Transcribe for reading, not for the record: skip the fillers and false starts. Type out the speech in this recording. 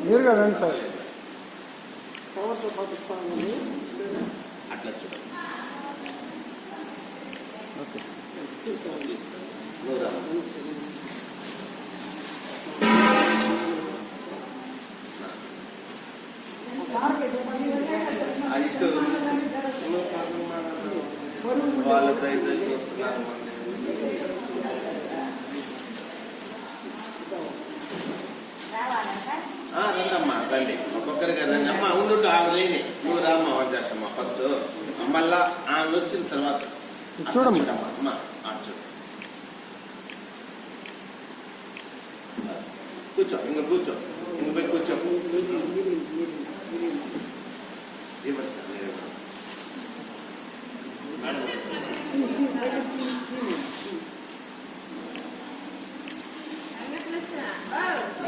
నేరుగా రండి సార్. కవర్తో పంపిస్తామండి. అట్లా చూడండి. ఓకే వాళ్ళతో ఇద్దరు చూస్తున్నారు. రండమ్మా రండి, ఒక్కొక్కరికి రండి. అమ్మ ఉండు, ఆమె లేని నువ్వు రామ్మా వంచేసమ్మా. ఫస్ట్ మళ్ళా ఆమె వచ్చిన తర్వాత చూడమ్మా. అమ్మ చూడు, కూర్చో, ఇంక కూర్చో, ఇంక పోయి కూర్చో. ఇవ్వండి సార్,